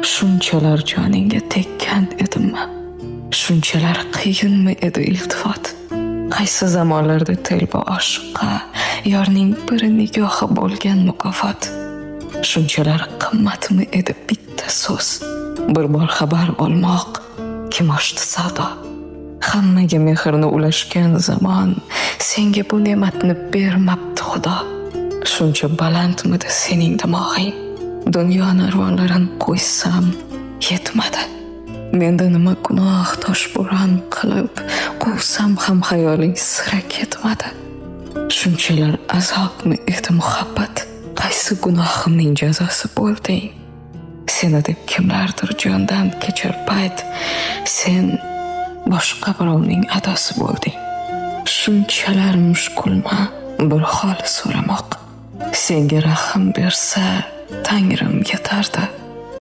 Shunchalar joningga tekkan edimmi? Shunchalar qiyinmi edi iltifot? Qaysi zamonlarda telba oshiqqa yorning bir nigohi bo'lgan mukofot? Shunchalar qimmatmi edi bitta so'z? Bir bor xabar olmoq kim ochdi savdo? Hammaga mehrni ulashgan zamon senga bu ne'matni bermabdi Xudo. Shuncha balandmidi sening dimog'ing? Dunyoni arvonlarin qo'ysam yetmadi. Menda nima gunoh toshbo'ron qilib quvsam ham hayoling sira ketmadi. Shunchalar azobmi edi muhabbat? Qaysi gunohimning jazosi bo'lding? Seni deb kimlardir jondan kechir payt, sen boshqa birovning adosi bo'lding. Shunchalar mushkulma bir hol so'ramoq. Senga rahim bersa Tangrim yetardi.